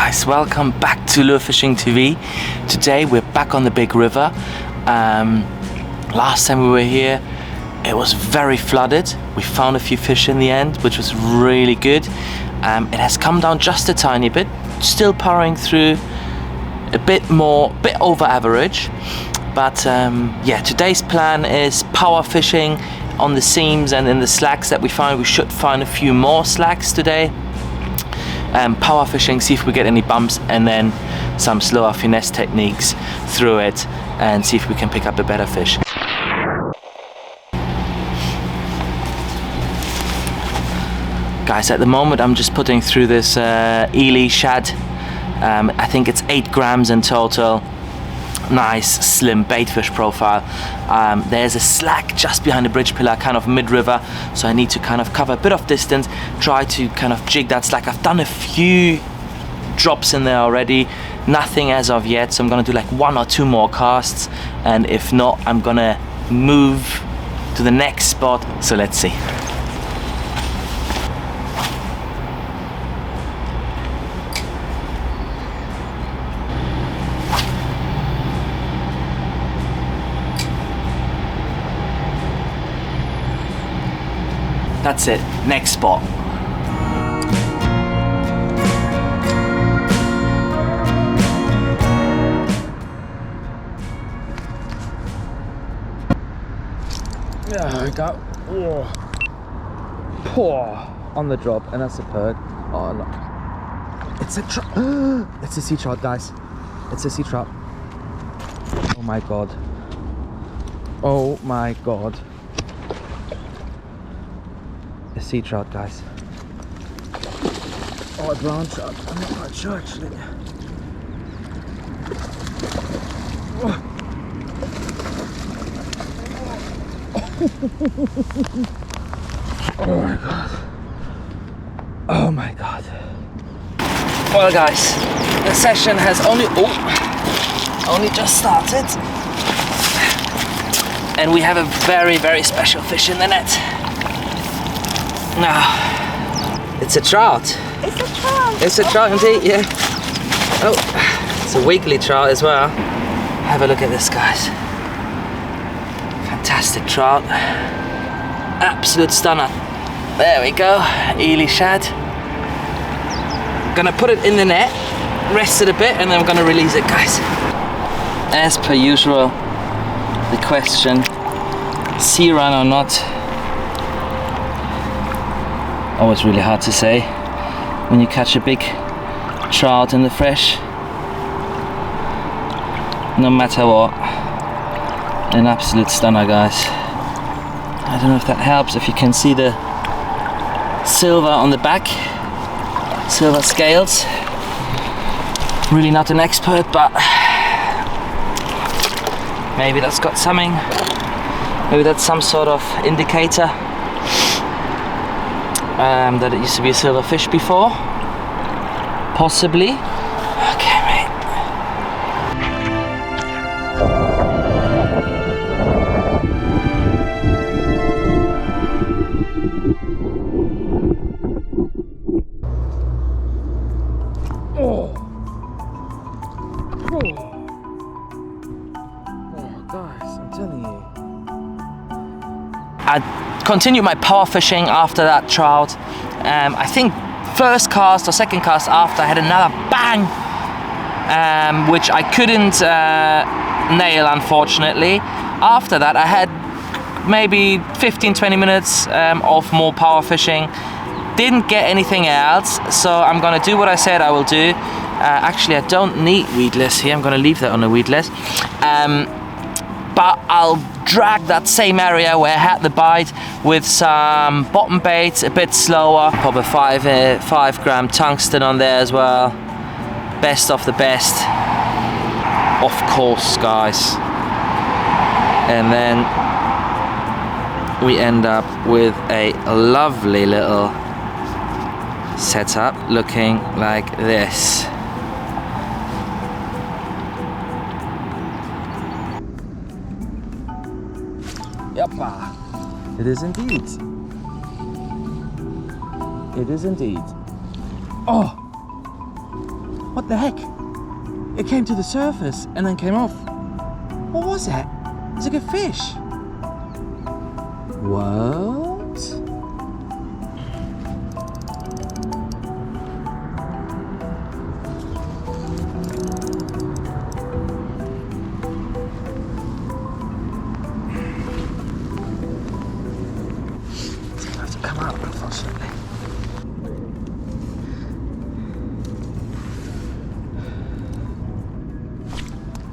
guys, welcome back to Lure Fishing TV. Today we're back on the big river. Last time we were here it was very flooded. We found a few fish in the end, which was really good. It has come down just a tiny bit, still powering through a bit over average. But yeah, today's plan is power fishing on the seams and in the slacks that we find. We should find a few more slacks today. Power fishing, see if we get any bumps, and then some slower finesse techniques through it and see if we can pick up a better fish. Guys, at the moment I'm just putting through this Ely shad. I think it's 8 grams in total. Nice slim baitfish profile. There's a slack just behind the bridge pillar, kind of mid-river, so I need to kind of cover a bit of distance, try to kind of jig that slack. I've done a few drops in there already, nothing as of yet, so I'm gonna do like 1 or 2 more casts, and if not, I'm gonna move to the next spot. So let's see. That's it, next spot. There we go. Oh, on the drop, and that's a perch. Oh look, it's a trout. It's a sea trout, guys. It's a sea trout. Oh my god. Oh my god. A sea trout, guys. Oh, a brown trout. I'm not quite sure actually. Oh, oh my god. Oh my god. Well guys, the session has only just started. And we have a very, very special fish in the net. No, it's a trout. It's a trout. It's a trout indeed, yeah. Oh, it's a wiggly trout as well. Have a look at this, guys. Fantastic trout. Absolute stunner. There we go, Ely shad. Gonna put it in the net, rest it a bit, and then we're gonna release it, guys. As per usual, the question, sea run or not? Always really hard to say when you catch a big trout in the fresh. No matter what, an absolute stunner, guys. I don't know if that helps, if you can see the silver on the back, silver scales. Really not an expert, but maybe that's got something. Maybe that's some sort of indicator. That it used to be a silver fish before, possibly. Okay, mate. Oh, guys, I'm telling you. I continue my power fishing after that trout. I think first cast or second cast after, I had another bang, which I couldn't nail, unfortunately. After that I had maybe 15-20 minutes of more power fishing. Didn't get anything else, so I'm gonna do what I said I will do. Actually, I don't need weedless here, I'm gonna leave that on the weedless. But I'll drag that same area where I had the bite with some bottom bait, a bit slower. Pop a 5 gram tungsten on there as well. Best of the best, of course, guys. And then we end up with a lovely little setup looking like this. Yeppa. It is indeed. It is indeed. Oh! What the heck? It came to the surface and then came off. What was it? It's like a fish. What? It's gonna have to come out, unfortunately.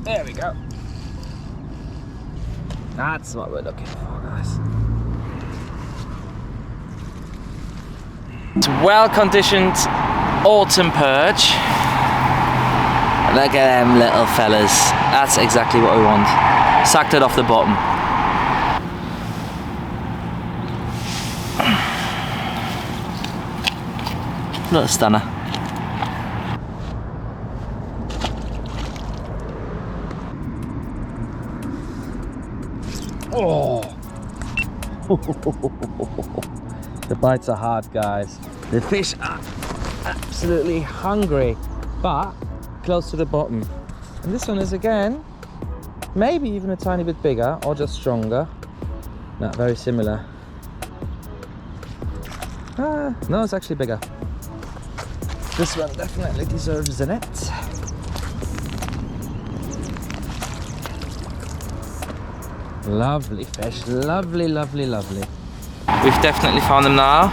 There we go. That's what we're looking for, guys. It's well-conditioned autumn perch. Look at them little fellas. That's exactly what we want. Sucked it off the bottom. Little stunner. Oh! The bites are hard, guys. The fish are absolutely hungry, but close to the bottom. And this one is again, maybe even a tiny bit bigger or just stronger. No, very similar. No, it's actually bigger. This one definitely deserves a net. Lovely fish, lovely, lovely, lovely. We've definitely found them now.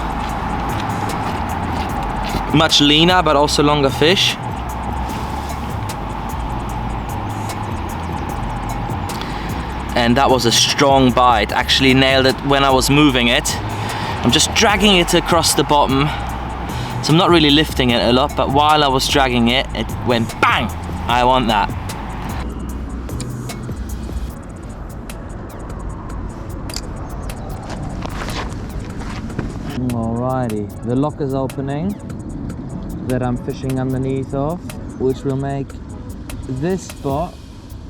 Much leaner, but also longer fish. And that was a strong bite. Actually nailed it when I was moving it. I'm just dragging it across the bottom. So I'm not really lifting it a lot, but while I was dragging it, it went bang! I want that. Alrighty, the lock is opening that I'm fishing underneath of, which will make this spot,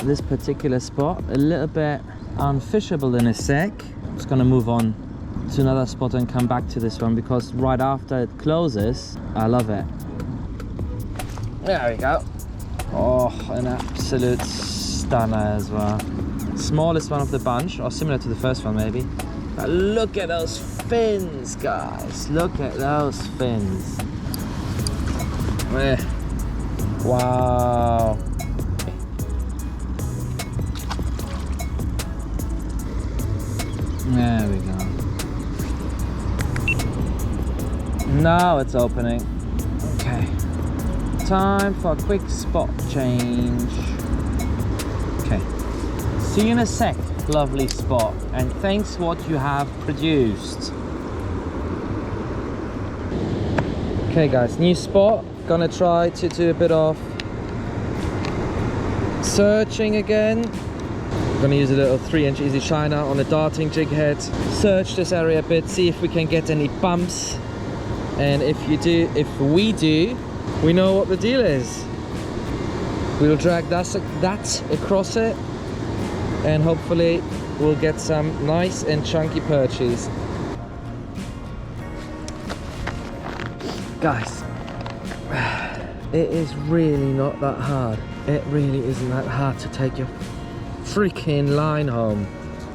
this particular spot, a little bit unfishable in a sec. I'm just gonna move on to another spot and come back to this one because right after it closes, I love it. There we go. Oh, an absolute stunner as well. Smallest one of the bunch, or similar to the first one maybe. But look at those fins, guys. Look at those fins. Wow. There we go. Now it's opening. Okay. Time for a quick spot change. Okay. See you in a sec. Lovely spot, and thanks what you have produced. Okay guys, new spot. Gonna try to do a bit of searching again. I'm gonna use a little 3-inch easy shiner on a darting jig head. Search this area a bit, see if we can get any bumps. And if we do, we know what the deal is. We'll drag that across it, and hopefully we'll get some nice and chunky perches. Guys, it is really not that hard. It really isn't that hard to take your freaking line home.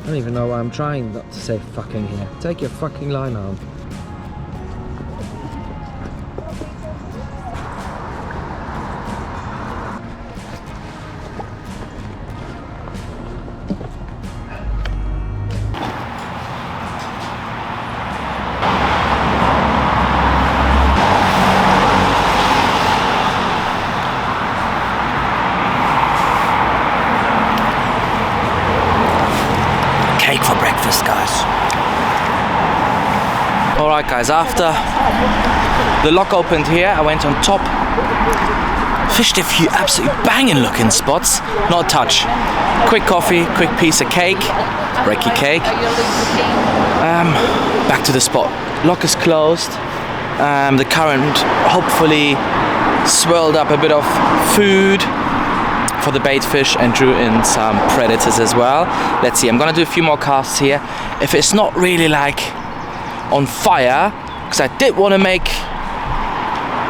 I don't even know why I'm trying not to say fucking here. Take your fucking line home. For breakfast, guys. Alright guys, after the lock opened here, I went on top, fished a few absolutely banging looking spots, not a touch. Quick coffee, quick piece of cake, brekkie cake. Back to the spot. Lock is closed. The current hopefully swirled up a bit of food for the bait fish and drew in some predators as well. Let's see, I'm gonna do a few more casts here. If it's not really like on fire, because I did want to make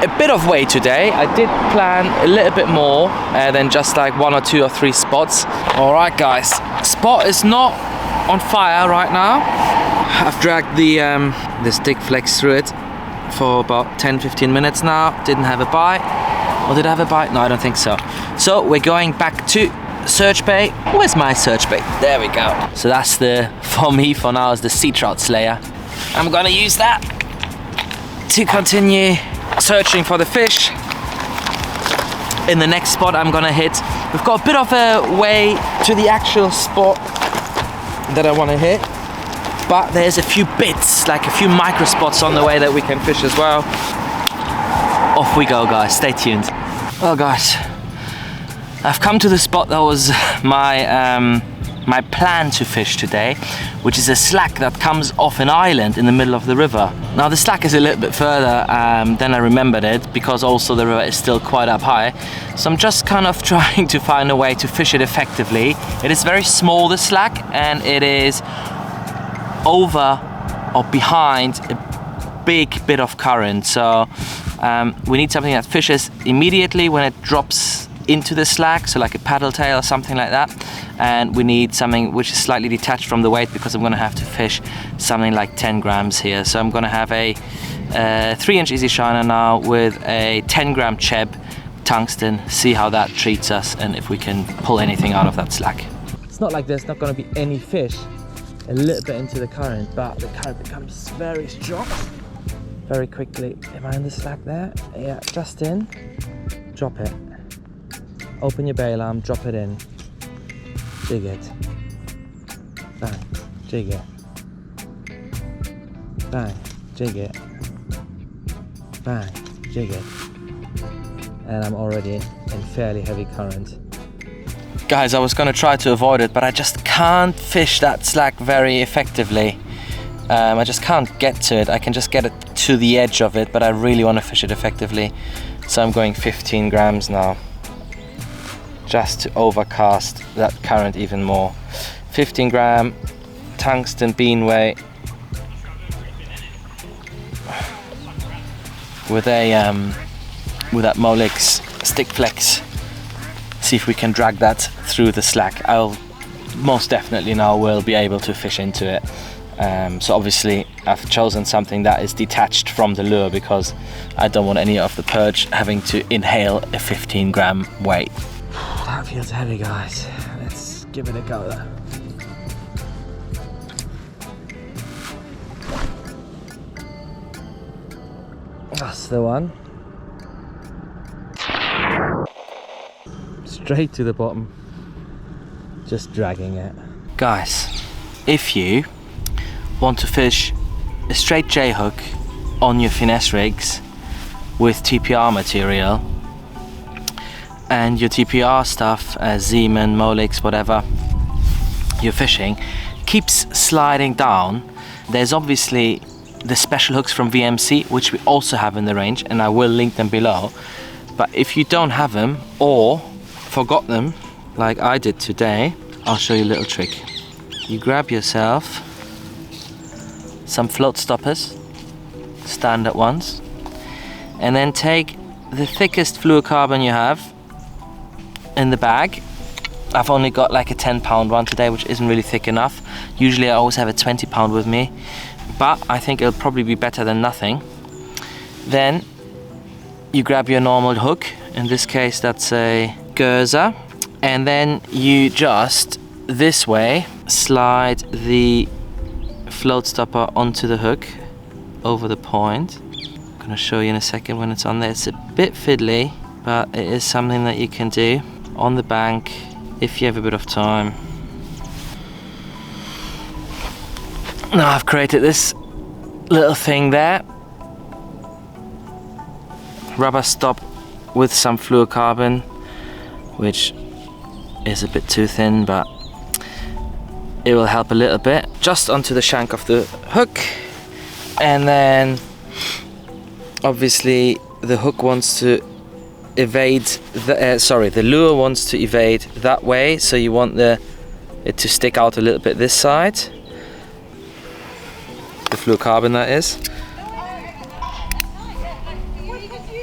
a bit of weight today. I did plan a little bit more than just like 1 or 2 or 3 spots. All right, guys, spot is not on fire right now. I've dragged the stick flex through it for about 10-15 minutes now. Didn't have a bite. Or did I have a bite? No, I don't think so. So we're going back to search bait. Where's my search bait? There we go. So that's for me for now is the sea trout slayer. I'm gonna use that to continue searching for the fish. In the next spot I'm gonna hit, we've got a bit of a way to the actual spot that I want to hit, but there's a few bits, like a few micro spots on the way that we can fish as well. Off we go, guys, stay tuned. Well, guys, I've come to the spot that was my plan to fish today, which is a slack that comes off an island in the middle of the river. Now the slack is a little bit further than I remembered it, because also the river is still quite up high. So I'm just kind of trying to find a way to fish it effectively. It is very small, the slack, and it is over or behind a big bit of current. So we need something that fishes immediately when it drops into the slack, so like a paddle tail or something like that. And we need something which is slightly detached from the weight, because I'm going to have to fish something like 10 grams here. So I'm going to have a 3-inch easy shiner now with a 10-gram cheb tungsten, see how that treats us and if we can pull anything out of that slack. It's not like there's not going to be any fish a little bit into the current, but the current becomes very strong very quickly. Am I in the slack there? Yeah, just in. Drop it. Open your bail arm, drop it in. Jig it. Bang, jig it. Bang, jig it. Bang, jig it. And I'm already in fairly heavy current. Guys, I was gonna try to avoid it, but I just can't fish that slack very effectively. I just can't get to it. I can just get it to the edge of it, but I really want to fish it effectively. So I'm going 15 grams now, just to overcast that current even more. 15 gram tungsten bean weight with that Molex stick flex. See if we can drag that through the slack. I'll most definitely now will be able to fish into it. So obviously I've chosen something that is detached from the lure, because I don't want any of the perch having to inhale a 15 gram weight. That feels heavy, guys. Let's give it a go though. That's the one. Straight to the bottom. Just dragging it. Guys, if you want to fish a straight J hook on your finesse rigs with TPR material, and your TPR stuff, Zeeman, Molex, whatever you're fishing, keeps sliding down, there's obviously the special hooks from VMC, which we also have in the range, and I will link them below. But if you don't have them or forgot them like I did today, I'll show you a little trick. You grab yourself some float stoppers, standard ones, and then take the thickest fluorocarbon you have in the bag. I've only got like a 10-pound one today, which isn't really thick enough. Usually I always have a 20-pound with me, but I think it'll probably be better than nothing. Then you grab your normal hook, in this case that's a Gerza, and then you just this way slide the float stopper onto the hook over the point. I'm gonna show you in a second when it's on there. It's a bit fiddly, but it is something that you can do on the bank if you have a bit of time. Now I've created this little thing there, rubber stop with some fluorocarbon, which is a bit too thin, but it will help a little bit. Just onto the shank of the hook, and then obviously the hook wants to evade the lure wants to evade that way, so you want it to stick out a little bit this side, the fluorocarbon that is.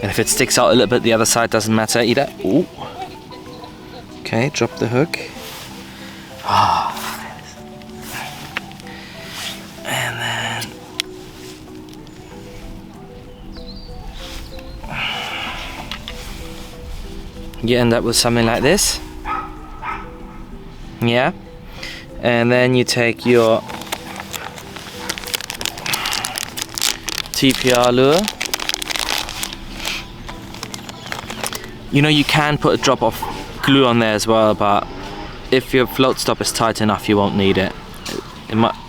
And if it sticks out a little bit, the other side doesn't matter either. Ooh. Okay, drop the hook. Ah. And then you end up with something like this. Yeah. And then you take your TPR lure. You know, you can put a drop of glue on there as well, but if your float stop is tight enough, you won't need it.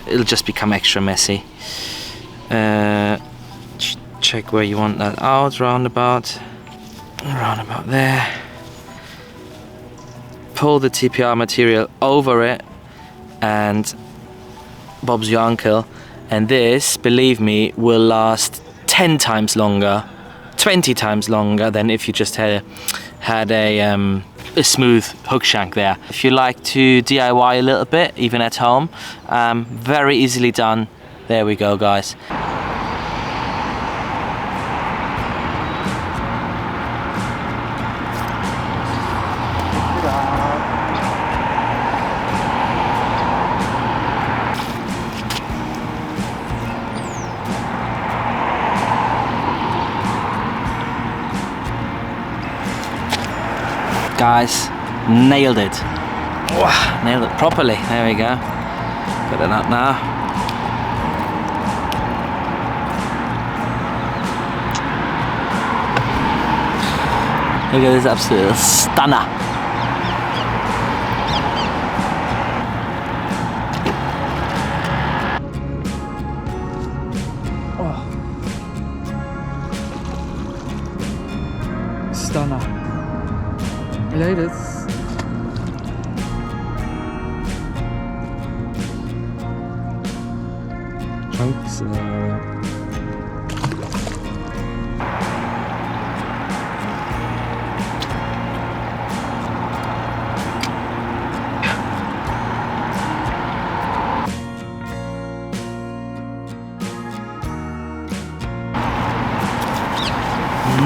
It'll just become extra messy. Check where you want that out, roundabout there. Pull the TPR material over it and Bob's your uncle. And this, believe me, will last 10 times longer, 20 times longer than if you just had a smooth hook shank there. If you like to DIY a little bit, even at home, very easily done. There we go, guys. Guys, nailed it. Wow, nailed it properly. There we go. Put it up now. Look at this absolute stunner. Oh. Stunner. Ladies. Trout.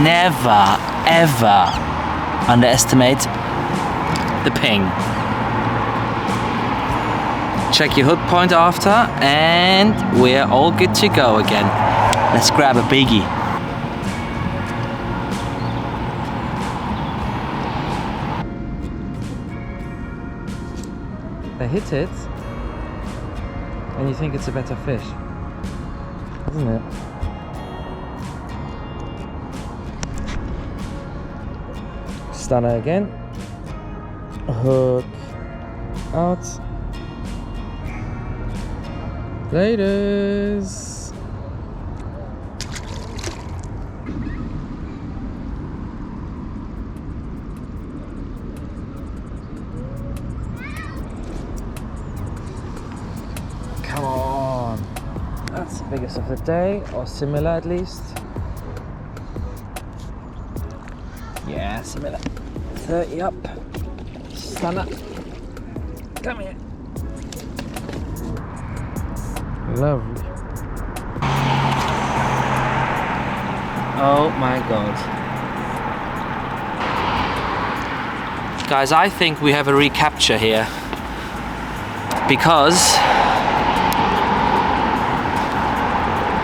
Never, ever underestimate the ping. Check your hook point after, and we're all good to go again. Let's grab a biggie. They hit it, and you think it's a better fish, isn't it? Stunner again. Hook out. Laters. Come on. That's the biggest of the day, or similar at least. Yeah, similar. 30 up. Stunner. Come here. Lovely. Oh my god. Guys, I think we have a recapture here. Because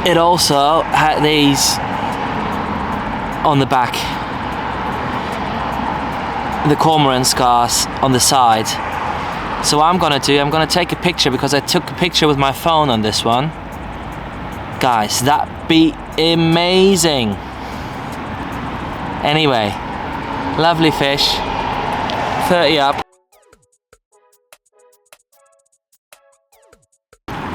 it also had these on the back. The cormorant scars on the side. So what I'm gonna take a picture, because I took a picture with my phone on this one. Guys, that'd be amazing. Anyway, lovely fish. 30 up.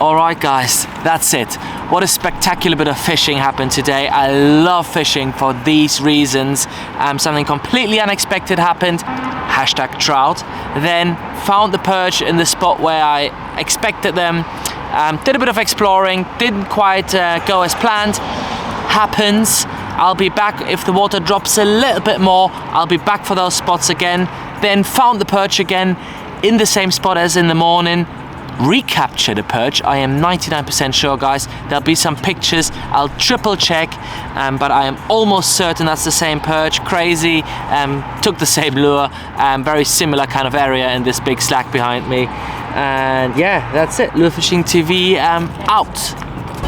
Alright guys, that's it. What a spectacular bit of fishing happened today. I love fishing for these reasons. Something completely unexpected happened. Hashtag trout. Then found the perch in the spot where I expected them. Did a bit of exploring. Didn't quite go as planned. Happens. I'll be back if the water drops a little bit more. I'll be back for those spots again. Then found the perch again in the same spot as in the morning. recapture the perch. I am 99% sure, guys. There'll be some pictures, I'll triple check, but I am almost certain that's the same perch. Crazy. Took the same lure, very similar kind of area in this big slack behind me. And yeah, that's it. Lure Fishing TV out.